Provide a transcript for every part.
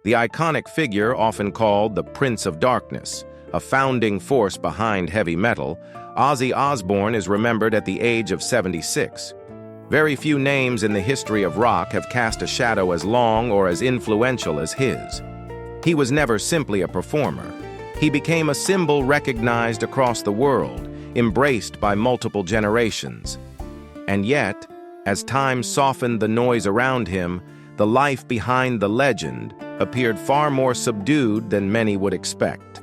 The iconic figure, often called the Prince of Darkness, a founding force behind heavy metal, Ozzy Osbourne is remembered at the age of 76. Very few names in the history of rock have cast a shadow as long or as influential as his. He was never simply a performer. He became a symbol recognized across the world, embraced by multiple generations. And yet, as time softened the noise around him, the life behind the legend appeared far more subdued than many would expect.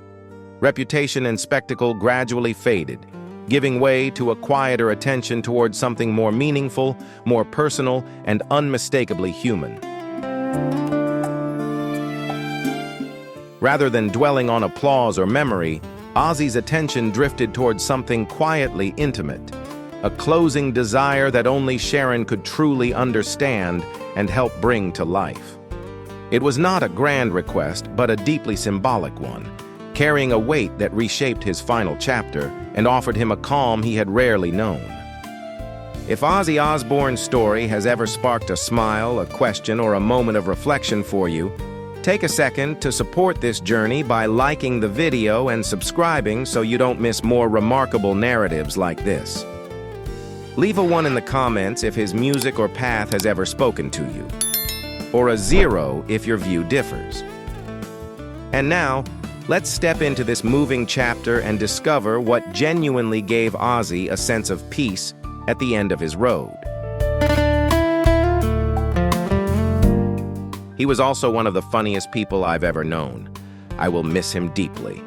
Reputation and spectacle gradually faded, giving way to a quieter attention towards something more meaningful, more personal, and unmistakably human. Rather than dwelling on applause or memory, Ozzy's attention drifted towards something quietly intimate, a closing desire that only Sharon could truly understand and help bring to life. It was not a grand request, but a deeply symbolic one, carrying a weight that reshaped his final chapter and offered him a calm he had rarely known. If Ozzy Osbourne's story has ever sparked a smile, a question, or a moment of reflection for you, take a second to support this journey by liking the video and subscribing so you don't miss more remarkable narratives like this. Leave a 1 in the comments if his music or path has ever spoken to you, or a 0 if your view differs. And now, let's step into this moving chapter and discover what genuinely gave Ozzy a sense of peace at the end of his road. He was also one of the funniest people I've ever known. I will miss him deeply.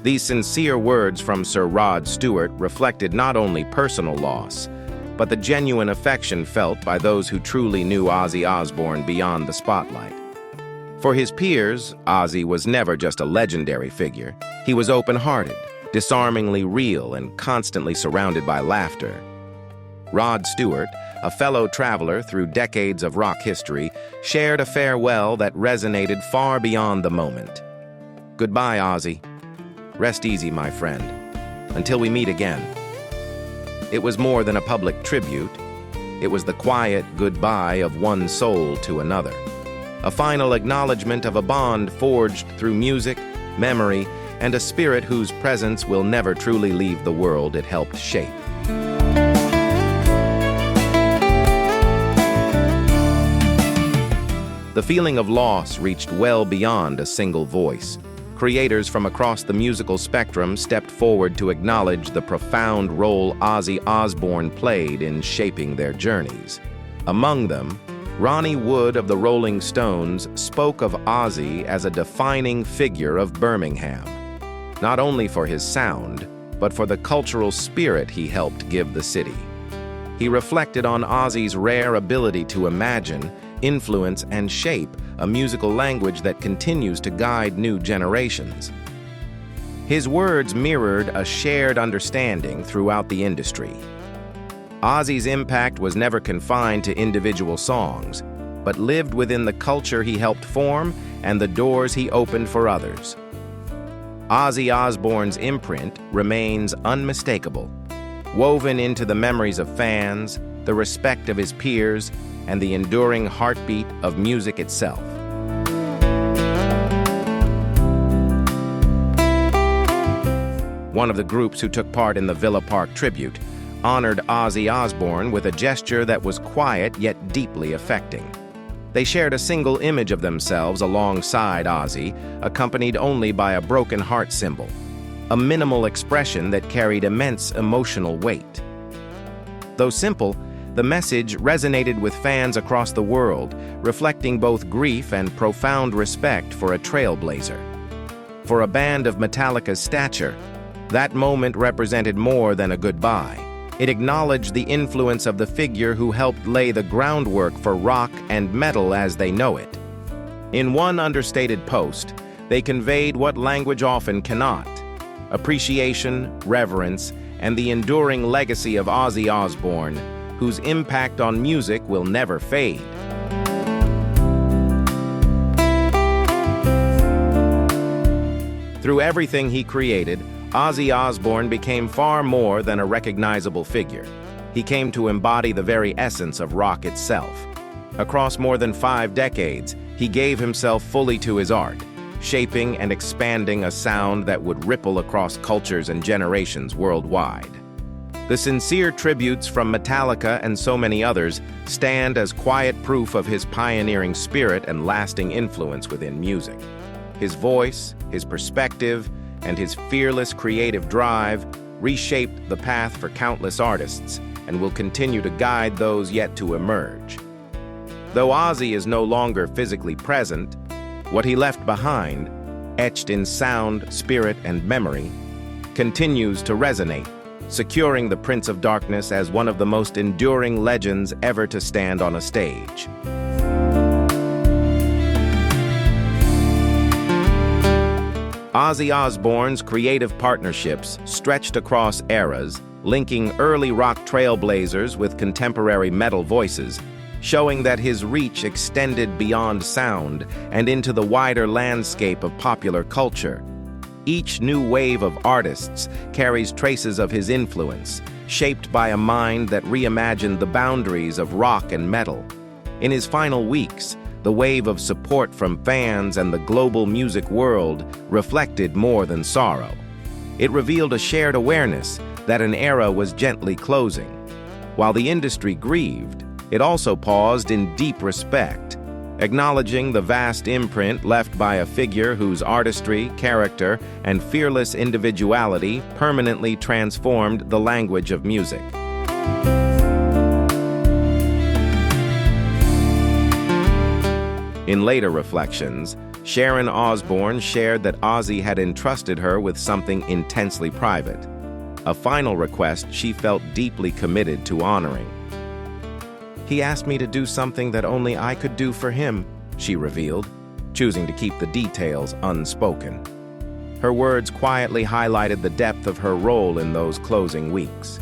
These sincere words from Sir Rod Stewart reflected not only personal loss, but the genuine affection felt by those who truly knew Ozzy Osbourne beyond the spotlight. For his peers, Ozzy was never just a legendary figure. He was open-hearted, disarmingly real, and constantly surrounded by laughter. Rod Stewart, a fellow traveler through decades of rock history, shared a farewell that resonated far beyond the moment. Goodbye, Ozzy. Rest easy, my friend. Until we meet again. It was more than a public tribute. It was the quiet goodbye of one soul to another. A final acknowledgement of a bond forged through music, memory, and a spirit whose presence will never truly leave the world it helped shape. The feeling of loss reached well beyond a single voice. Creators from across the musical spectrum stepped forward to acknowledge the profound role Ozzy Osbourne played in shaping their journeys. Among them, Ronnie Wood of the Rolling Stones spoke of Ozzy as a defining figure of Birmingham, not only for his sound, but for the cultural spirit he helped give the city. He reflected on Ozzy's rare ability to imagine, influence, and shape a musical language that continues to guide new generations. His words mirrored a shared understanding throughout the industry. Ozzy's impact was never confined to individual songs, but lived within the culture he helped form and the doors he opened for others. Ozzy Osbourne's imprint remains unmistakable, woven into the memories of fans, the respect of his peers, and the enduring heartbeat of music itself. One of the groups who took part in the Villa Park tribute honored Ozzy Osbourne with a gesture that was quiet yet deeply affecting. They shared a single image of themselves alongside Ozzy, accompanied only by a broken heart symbol, a minimal expression that carried immense emotional weight. Though simple, the message resonated with fans across the world, reflecting both grief and profound respect for a trailblazer. For a band of Metallica's stature, that moment represented more than a goodbye. It acknowledged the influence of the figure who helped lay the groundwork for rock and metal as they know it. In one understated post, they conveyed what language often cannot: appreciation, reverence, and the enduring legacy of Ozzy Osbourne, whose impact on music will never fade. Through everything he created, Ozzy Osbourne became far more than a recognizable figure. He came to embody the very essence of rock itself. Across more than 5 decades, he gave himself fully to his art, shaping and expanding a sound that would ripple across cultures and generations worldwide. The sincere tributes from Metallica and so many others stand as quiet proof of his pioneering spirit and lasting influence within music. His voice, his perspective, and his fearless creative drive reshaped the path for countless artists and will continue to guide those yet to emerge. Though Ozzy is no longer physically present, what he left behind, etched in sound, spirit, and memory, continues to resonate, securing the Prince of Darkness as one of the most enduring legends ever to stand on a stage. Ozzy Osbourne's creative partnerships stretched across eras, linking early rock trailblazers with contemporary metal voices, showing that his reach extended beyond sound and into the wider landscape of popular culture. Each new wave of artists carries traces of his influence, shaped by a mind that reimagined the boundaries of rock and metal. In his final weeks, the wave of support from fans and the global music world reflected more than sorrow. It revealed a shared awareness that an era was gently closing. While the industry grieved, it also paused in deep respect, acknowledging the vast imprint left by a figure whose artistry, character, and fearless individuality permanently transformed the language of music. In later reflections, Sharon Osbourne shared that Ozzy had entrusted her with something intensely private, a final request she felt deeply committed to honoring. "He asked me to do something that only I could do for him," she revealed, choosing to keep the details unspoken. Her words quietly highlighted the depth of her role in those closing weeks.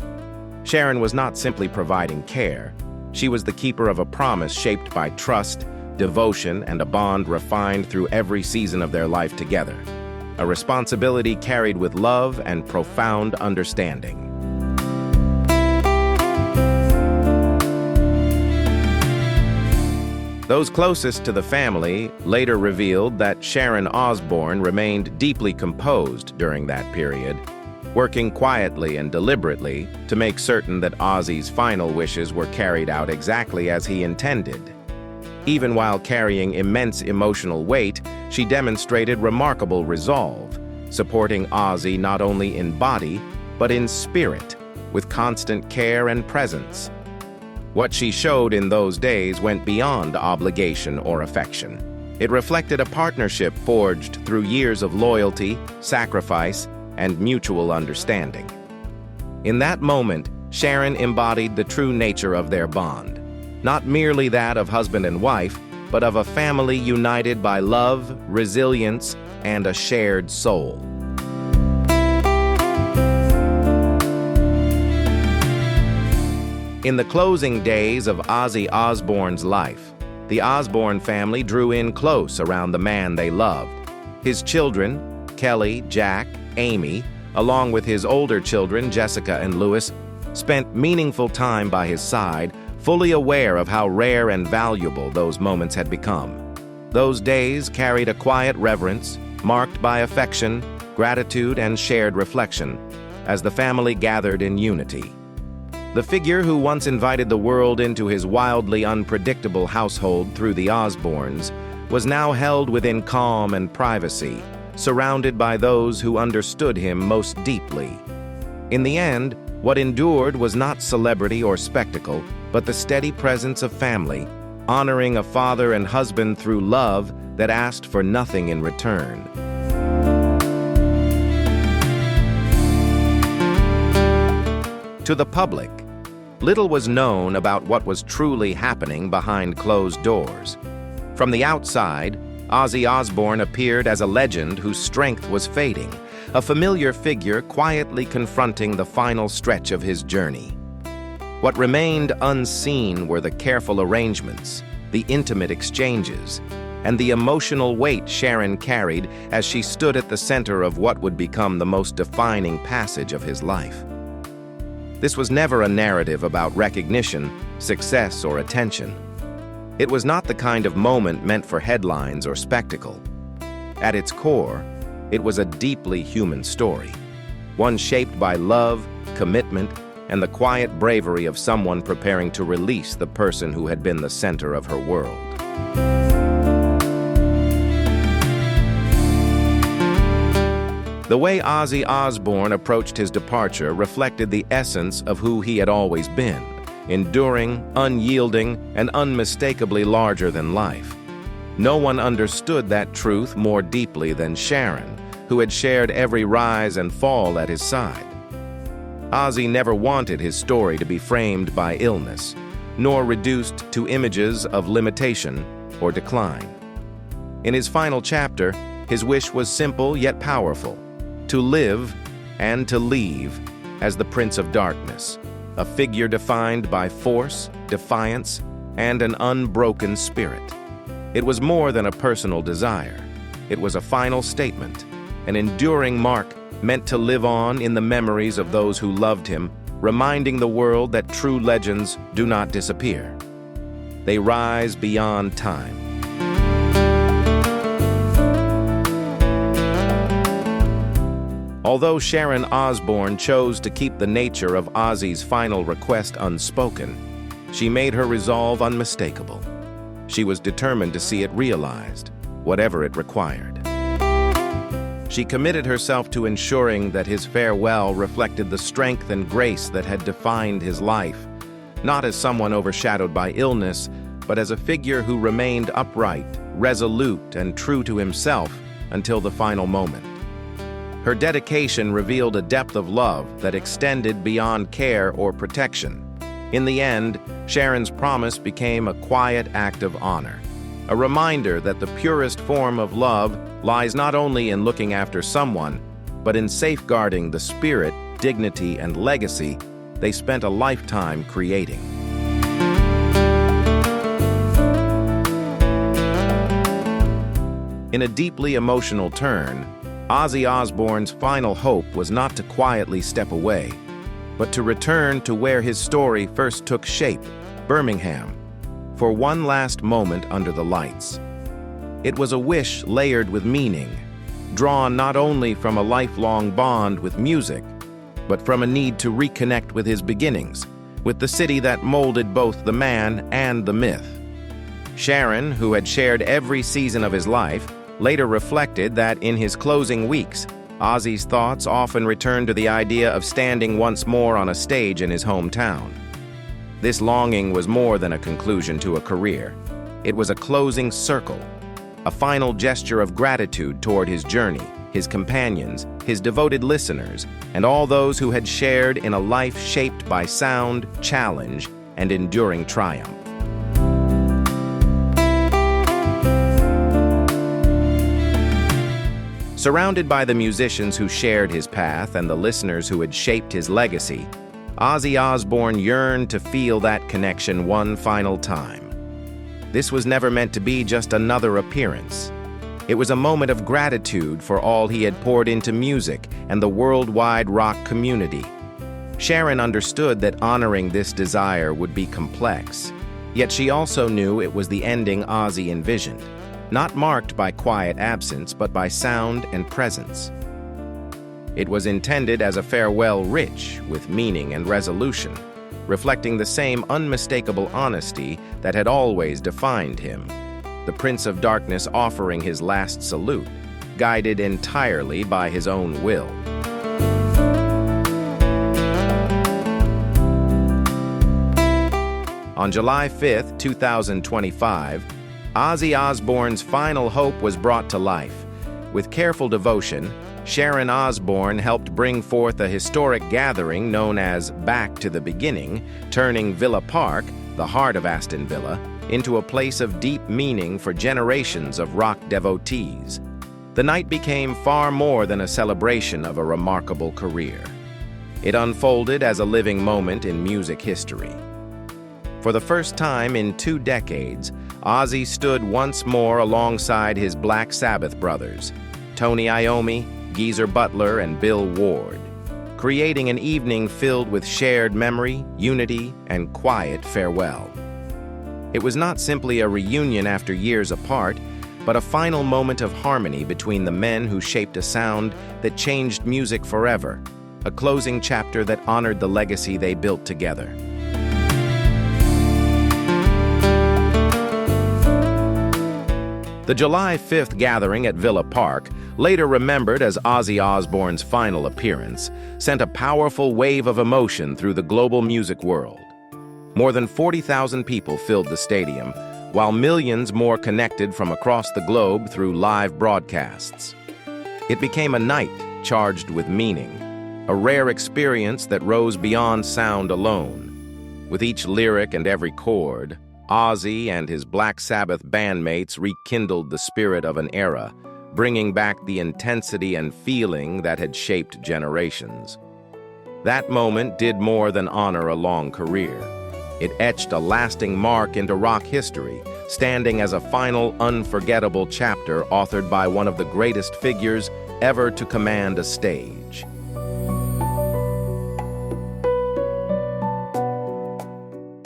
Sharon was not simply providing care. She was the keeper of a promise shaped by trust, devotion, and a bond refined through every season of their life together. A responsibility carried with love and profound understanding. Those closest to the family later revealed that Sharon Osbourne remained deeply composed during that period, working quietly and deliberately to make certain that Ozzy's final wishes were carried out exactly as he intended. Even while carrying immense emotional weight, she demonstrated remarkable resolve, supporting Ozzy not only in body, but in spirit, with constant care and presence. What she showed in those days went beyond obligation or affection. It reflected a partnership forged through years of loyalty, sacrifice, and mutual understanding. In that moment, Sharon embodied the true nature of their bond, not merely that of husband and wife, but of a family united by love, resilience, and a shared soul. In the closing days of Ozzy Osbourne's life, the Osbourne family drew in close around the man they loved. His children, Kelly, Jack, Amy, along with his older children, Jessica and Louis, spent meaningful time by his side, fully aware of how rare and valuable those moments had become. Those days carried a quiet reverence, marked by affection, gratitude, and shared reflection, as the family gathered in unity. The figure who once invited the world into his wildly unpredictable household through the Osbournes was now held within calm and privacy, surrounded by those who understood him most deeply. In the end, what endured was not celebrity or spectacle, but the steady presence of family, honoring a father and husband through love that asked for nothing in return. To the public, little was known about what was truly happening behind closed doors. From the outside, Ozzy Osbourne appeared as a legend whose strength was fading, a familiar figure quietly confronting the final stretch of his journey. What remained unseen were the careful arrangements, the intimate exchanges, and the emotional weight Sharon carried as she stood at the center of what would become the most defining passage of his life. This was never a narrative about recognition, success, or attention. It was not the kind of moment meant for headlines or spectacle. At its core, it was a deeply human story, one shaped by love, commitment, and the quiet bravery of someone preparing to release the person who had been the center of her world. The way Ozzy Osbourne approached his departure reflected the essence of who he had always been: enduring, unyielding, and unmistakably larger than life. No one understood that truth more deeply than Sharon, who had shared every rise and fall at his side. Ozzy never wanted his story to be framed by illness, nor reduced to images of limitation or decline. In his final chapter, his wish was simple yet powerful: to live and to leave as the Prince of Darkness, a figure defined by force, defiance, and an unbroken spirit. It was more than a personal desire. It was a final statement, an enduring mark meant to live on in the memories of those who loved him, reminding the world that true legends do not disappear. They rise beyond time. Although Sharon Osbourne chose to keep the nature of Ozzy's final request unspoken, she made her resolve unmistakable. She was determined to see it realized, whatever it required. She committed herself to ensuring that his farewell reflected the strength and grace that had defined his life, not as someone overshadowed by illness, but as a figure who remained upright, resolute, and true to himself until the final moment. Her dedication revealed a depth of love that extended beyond care or protection. In the end, Sharon's promise became a quiet act of honor, a reminder that the purest form of love lies not only in looking after someone, but in safeguarding the spirit, dignity, and legacy they spent a lifetime creating. In a deeply emotional turn, Ozzy Osbourne's final hope was not to quietly step away, but to return to where his story first took shape, Birmingham, for one last moment under the lights. It was a wish layered with meaning, drawn not only from a lifelong bond with music, but from a need to reconnect with his beginnings, with the city that molded both the man and the myth. Sharon, who had shared every season of his life, later reflected that in his closing weeks, Ozzy's thoughts often returned to the idea of standing once more on a stage in his hometown. This longing was more than a conclusion to a career. It was a closing circle, a final gesture of gratitude toward his journey, his companions, his devoted listeners, and all those who had shared in a life shaped by sound, challenge, and enduring triumph. Surrounded by the musicians who shared his path and the listeners who had shaped his legacy, Ozzy Osbourne yearned to feel that connection one final time. This was never meant to be just another appearance. It was a moment of gratitude for all he had poured into music and the worldwide rock community. Sharon understood that honoring this desire would be complex, yet she also knew it was the ending Ozzy envisioned, not marked by quiet absence, but by sound and presence. It was intended as a farewell rich with meaning and resolution, reflecting the same unmistakable honesty that had always defined him, the Prince of Darkness offering his last salute, guided entirely by his own will. On July 5, 2025, Ozzy Osbourne's final hope was brought to life. With careful devotion, Sharon Osbourne helped bring forth a historic gathering known as Back to the Beginning, turning Villa Park, the heart of Aston Villa, into a place of deep meaning for generations of rock devotees. The night became far more than a celebration of a remarkable career. It unfolded as a living moment in music history. For the first time in 2 decades, Ozzy stood once more alongside his Black Sabbath brothers, Tony Iommi, Geezer Butler, and Bill Ward, creating an evening filled with shared memory, unity, and quiet farewell. It was not simply a reunion after years apart, but a final moment of harmony between the men who shaped a sound that changed music forever, a closing chapter that honored the legacy they built together. The July 5th gathering at Villa Park, later remembered as Ozzy Osbourne's final appearance, sent a powerful wave of emotion through the global music world. More than 40,000 people filled the stadium, while millions more connected from across the globe through live broadcasts. It became a night charged with meaning, a rare experience that rose beyond sound alone. With each lyric and every chord, Ozzy and his Black Sabbath bandmates rekindled the spirit of an era, bringing back the intensity and feeling that had shaped generations. That moment did more than honor a long career. It etched a lasting mark into rock history, standing as a final, unforgettable chapter authored by one of the greatest figures ever to command a stage.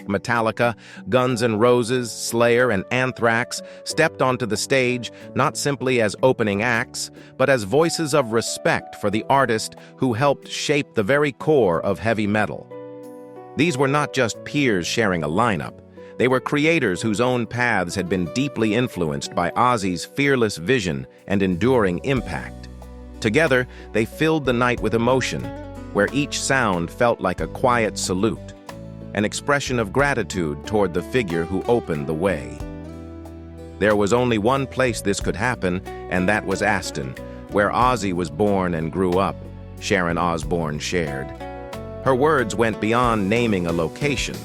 Metallica, Guns N' Roses, Slayer, and Anthrax stepped onto the stage not simply as opening acts, but as voices of respect for the artist who helped shape the very core of heavy metal. These were not just peers sharing a lineup. They were creators whose own paths had been deeply influenced by Ozzy's fearless vision and enduring impact. Together, they filled the night with emotion, where each sound felt like a quiet salute, an expression of gratitude toward the figure who opened the way. There was only one place this could happen, and that was Aston, where Ozzy was born and grew up, Sharon Osbourne shared. Her words went beyond naming a location.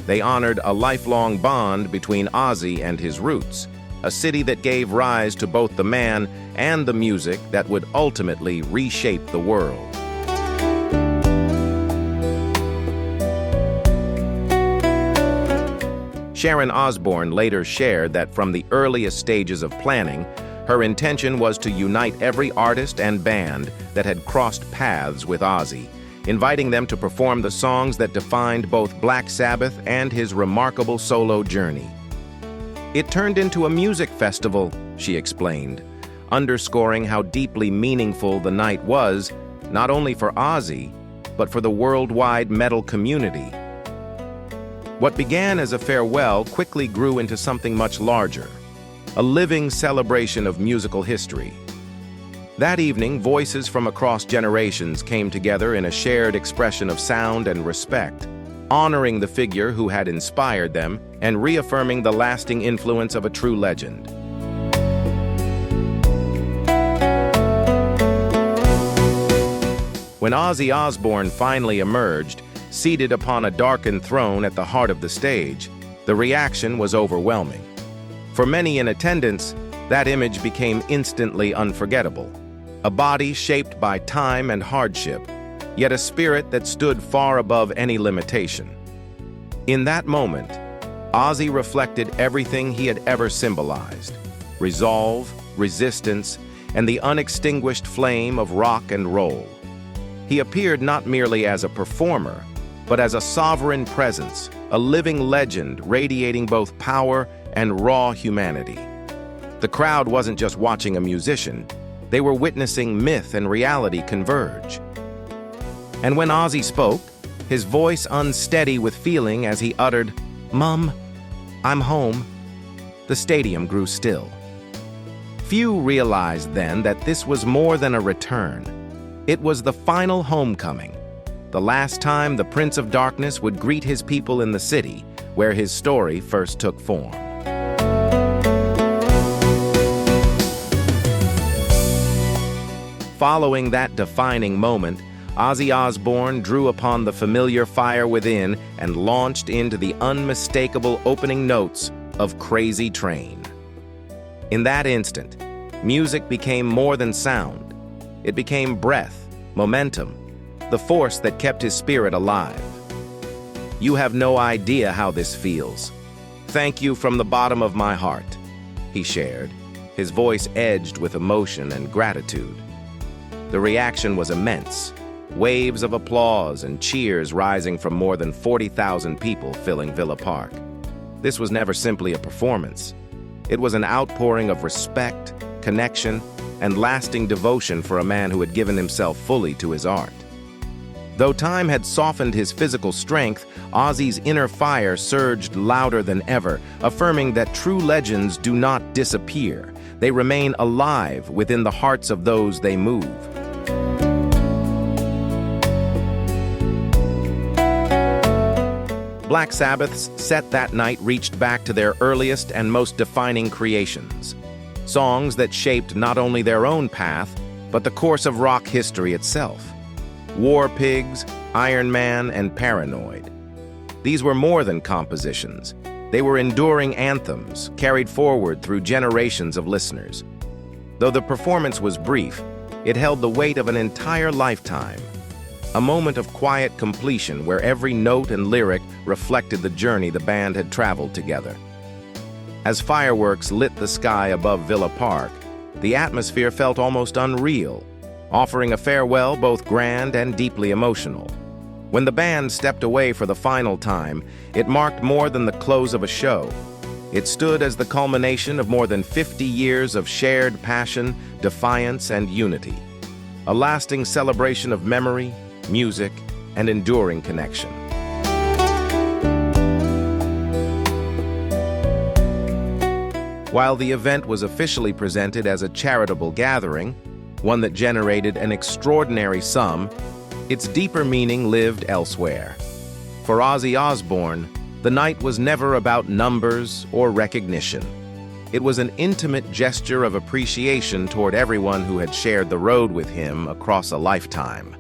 They honored a lifelong bond between Ozzy and his roots, a city that gave rise to both the man and the music that would ultimately reshape the world. Sharon Osbourne later shared that from the earliest stages of planning, her intention was to unite every artist and band that had crossed paths with Ozzy, inviting them to perform the songs that defined both Black Sabbath and his remarkable solo journey. It turned into a music festival, she explained, underscoring how deeply meaningful the night was, not only for Ozzy, but for the worldwide metal community. What began as a farewell quickly grew into something much larger, a living celebration of musical history. That evening, voices from across generations came together in a shared expression of sound and respect, honoring the figure who had inspired them and reaffirming the lasting influence of a true legend. When Ozzy Osbourne finally emerged, seated upon a darkened throne at the heart of the stage, the reaction was overwhelming. For many in attendance, that image became instantly unforgettable. A body shaped by time and hardship, yet a spirit that stood far above any limitation. In that moment, Ozzy reflected everything he had ever symbolized: resolve, resistance, and the unextinguished flame of rock and roll. He appeared not merely as a performer, but as a sovereign presence, a living legend radiating both power and raw humanity. The crowd wasn't just watching a musician, they were witnessing myth and reality converge. And when Ozzy spoke, his voice unsteady with feeling as he uttered, "Mum, I'm home," the stadium grew still. Few realized then that this was more than a return. It was the final homecoming, the last time the Prince of Darkness would greet his people in the city where his story first took form. Following that defining moment, Ozzy Osbourne drew upon the familiar fire within and launched into the unmistakable opening notes of Crazy Train. In that instant, music became more than sound. It became breath, momentum, the force that kept his spirit alive. "You have no idea how this feels. Thank you from the bottom of my heart," he shared, his voice edged with emotion and gratitude. The reaction was immense, waves of applause and cheers rising from more than 40,000 people filling Villa Park. This was never simply a performance. It was an outpouring of respect, connection, and lasting devotion for a man who had given himself fully to his art. Though time had softened his physical strength, Ozzy's inner fire surged louder than ever, affirming that true legends do not disappear. They remain alive within the hearts of those they move. Black Sabbath's set that night reached back to their earliest and most defining creations. Songs that shaped not only their own path, but the course of rock history itself. War Pigs, Iron Man, and Paranoid. These were more than compositions. They were enduring anthems, carried forward through generations of listeners. Though the performance was brief, it held the weight of an entire lifetime. A moment of quiet completion where every note and lyric reflected the journey the band had traveled together. As fireworks lit the sky above Villa Park, the atmosphere felt almost unreal, offering a farewell both grand and deeply emotional. When the band stepped away for the final time, it marked more than the close of a show. It stood as the culmination of more than 50 years of shared passion, defiance, and unity. A lasting celebration of memory, music, and enduring connection. While the event was officially presented as a charitable gathering, one that generated an extraordinary sum, its deeper meaning lived elsewhere. For Ozzy Osbourne, the night was never about numbers or recognition. It was an intimate gesture of appreciation toward everyone who had shared the road with him across a lifetime.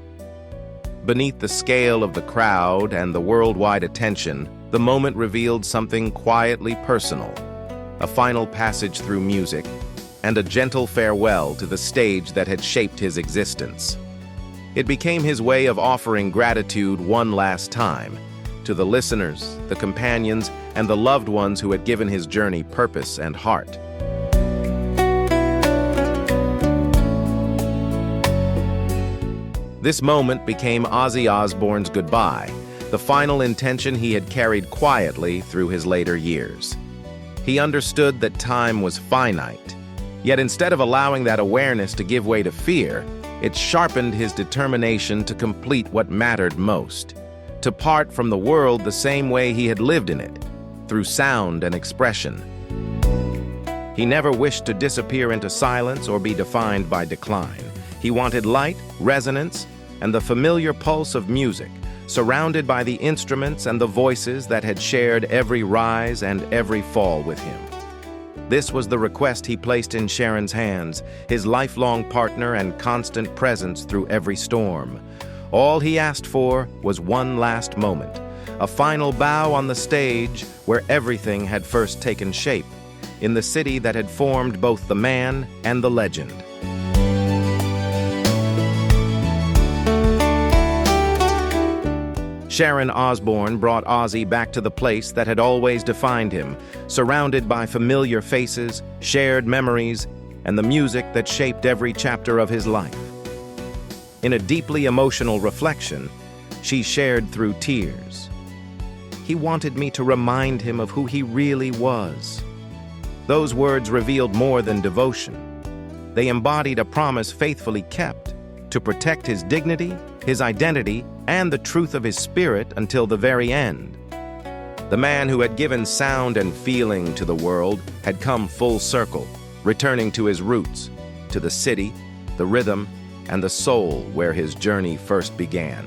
Beneath the scale of the crowd and the worldwide attention, the moment revealed something quietly personal, a final passage through music, and a gentle farewell to the stage that had shaped his existence. It became his way of offering gratitude one last time to the listeners, the companions, and the loved ones who had given his journey purpose and heart. This moment became Ozzy Osbourne's goodbye, the final intention he had carried quietly through his later years. He understood that time was finite, yet instead of allowing that awareness to give way to fear, it sharpened his determination to complete what mattered most, to part from the world the same way he had lived in it, through sound and expression. He never wished to disappear into silence or be defined by decline. He wanted light, resonance, and the familiar pulse of music, surrounded by the instruments and the voices that had shared every rise and every fall with him. This was the request he placed in Sharon's hands, his lifelong partner and constant presence through every storm. All he asked for was one last moment, a final bow on the stage where everything had first taken shape, in the city that had formed both the man and the legend. Sharon Osbourne brought Ozzy back to the place that had always defined him, surrounded by familiar faces, shared memories, and the music that shaped every chapter of his life. In a deeply emotional reflection, she shared through tears. He wanted me to remind him of who he really was. Those words revealed more than devotion. They embodied a promise faithfully kept to protect his dignity, his identity, and the truth of his spirit until the very end. The man who had given sound and feeling to the world had come full circle, returning to his roots, to the city, the rhythm, and the soul where his journey first began.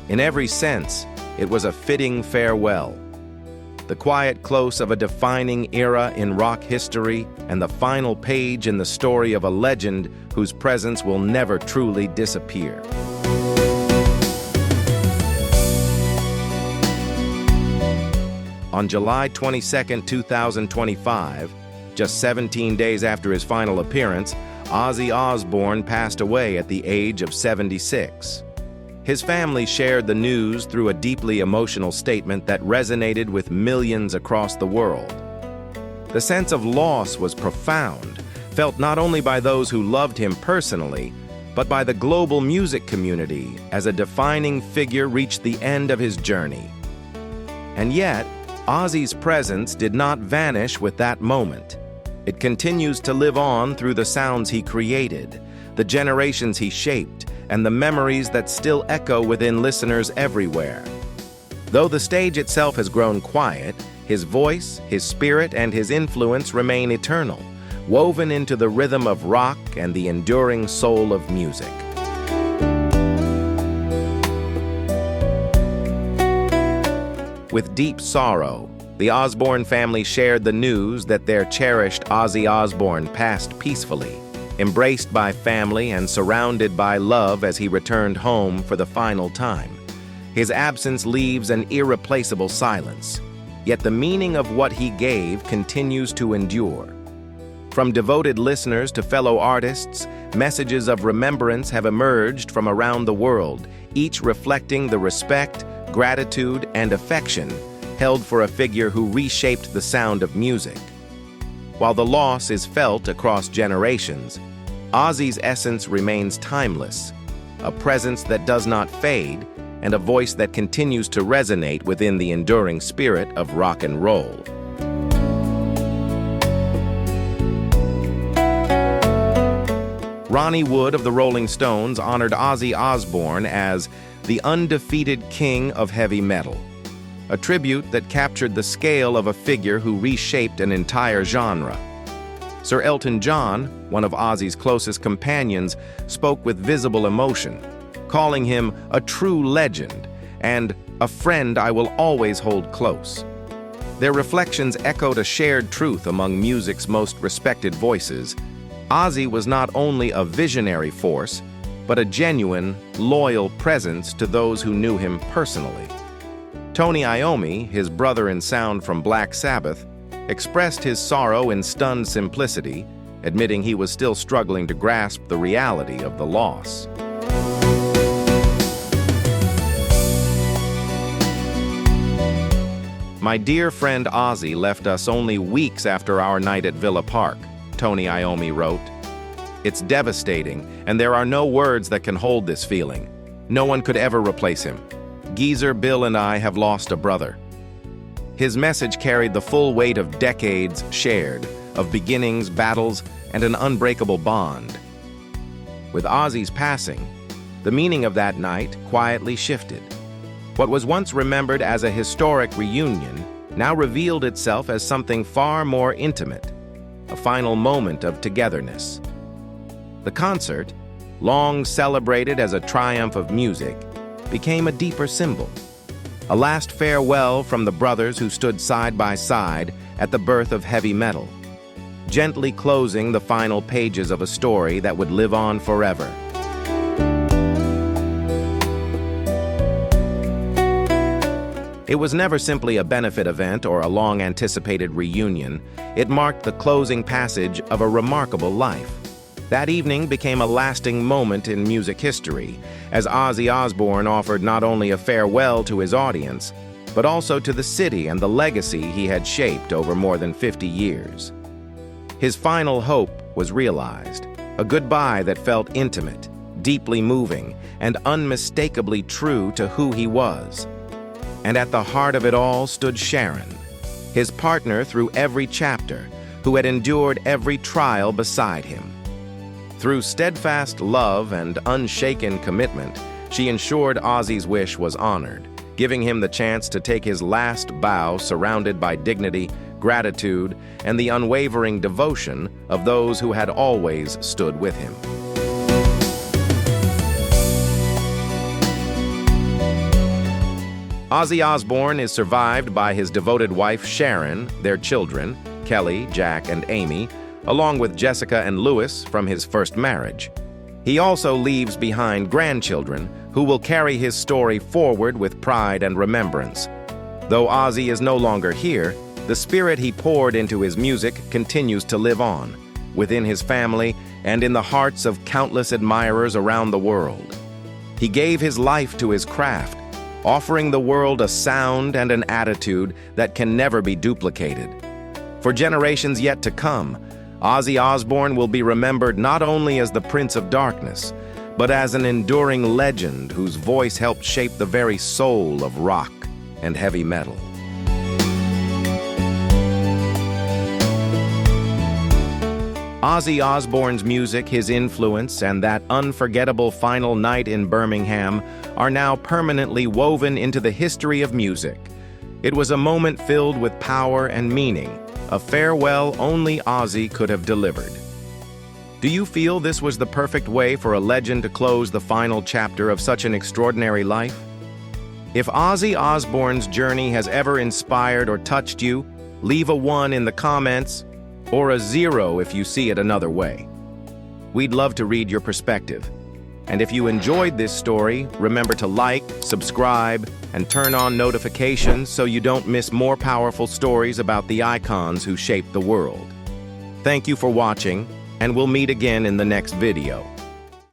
In every sense, it was a fitting farewell, the quiet close of a defining era in rock history and the final page in the story of a legend whose presence will never truly disappear. On July 22, 2025, just 17 days after his final appearance, Ozzy Osbourne passed away at the age of 76. His family shared the news through a deeply emotional statement that resonated with millions across the world. The sense of loss was profound, felt not only by those who loved him personally, but by the global music community as a defining figure reached the end of his journey. And yet, Ozzy's presence did not vanish with that moment. It continues to live on through the sounds he created, the generations he shaped, and the memories that still echo within listeners everywhere. Though the stage itself has grown quiet, his voice, his spirit, and his influence remain eternal, woven into the rhythm of rock and the enduring soul of music. With deep sorrow, the Osbourne family shared the news that their cherished Ozzy Osbourne passed peacefully, embraced by family and surrounded by love as he returned home for the final time. His absence leaves an irreplaceable silence, yet the meaning of what he gave continues to endure. From devoted listeners to fellow artists, messages of remembrance have emerged from around the world, each reflecting the respect, gratitude, and affection held for a figure who reshaped the sound of music. While the loss is felt across generations, Ozzy's essence remains timeless, a presence that does not fade, and a voice that continues to resonate within the enduring spirit of rock and roll. Ronnie Wood of the Rolling Stones honored Ozzy Osbourne as the undefeated king of heavy metal, a tribute that captured the scale of a figure who reshaped an entire genre. Sir Elton John, one of Ozzy's closest companions, spoke with visible emotion, calling him a true legend and a friend I will always hold close. Their reflections echoed a shared truth among music's most respected voices. Ozzy was not only a visionary force, but a genuine, loyal presence to those who knew him personally. Tony Iommi, his brother in sound from Black Sabbath, expressed his sorrow in stunned simplicity, admitting he was still struggling to grasp the reality of the loss. My dear friend Ozzy left us only weeks after our night at Villa Park, Tony Iommi wrote. It's devastating, and there are no words that can hold this feeling. No one could ever replace him. Geezer, Bill, and I have lost a brother. His message carried the full weight of decades shared, of beginnings, battles, and an unbreakable bond. With Ozzy's passing, the meaning of that night quietly shifted. What was once remembered as a historic reunion now revealed itself as something far more intimate, a final moment of togetherness. The concert, long celebrated as a triumph of music, became a deeper symbol, a last farewell from the brothers who stood side by side at the birth of heavy metal, gently closing the final pages of a story that would live on forever. It was never simply a benefit event or a long-anticipated reunion. It marked the closing passage of a remarkable life. That evening became a lasting moment in music history, as Ozzy Osbourne offered not only a farewell to his audience, but also to the city and the legacy he had shaped over more than 50 years. His final hope was realized, a goodbye that felt intimate, deeply moving, and unmistakably true to who he was. And at the heart of it all stood Sharon, his partner through every chapter, who had endured every trial beside him. Through steadfast love and unshaken commitment, she ensured Ozzy's wish was honored, giving him the chance to take his last bow surrounded by dignity, gratitude, and the unwavering devotion of those who had always stood with him. Ozzy Osbourne is survived by his devoted wife Sharon, their children, Kelly, Jack, and Amy, along with Jessica and Louis from his first marriage. He also leaves behind grandchildren who will carry his story forward with pride and remembrance. Though Ozzy is no longer here, the spirit he poured into his music continues to live on, within his family and in the hearts of countless admirers around the world. He gave his life to his craft, offering the world a sound and an attitude that can never be duplicated. For generations yet to come, Ozzy Osbourne will be remembered not only as the Prince of Darkness, but as an enduring legend whose voice helped shape the very soul of rock and heavy metal. Ozzy Osbourne's music, his influence, and that unforgettable final night in Birmingham are now permanently woven into the history of music. It was a moment filled with power and meaning, a farewell only Ozzy could have delivered. Do you feel this was the perfect way for a legend to close the final chapter of such an extraordinary life? If Ozzy Osbourne's journey has ever inspired or touched you, leave a 1 in the comments, or a 0 if you see it another way. We'd love to read your perspective. And if you enjoyed this story, remember to like, subscribe, and turn on notifications so you don't miss more powerful stories about the icons who shaped the world. Thank you for watching, and we'll meet again in the next video.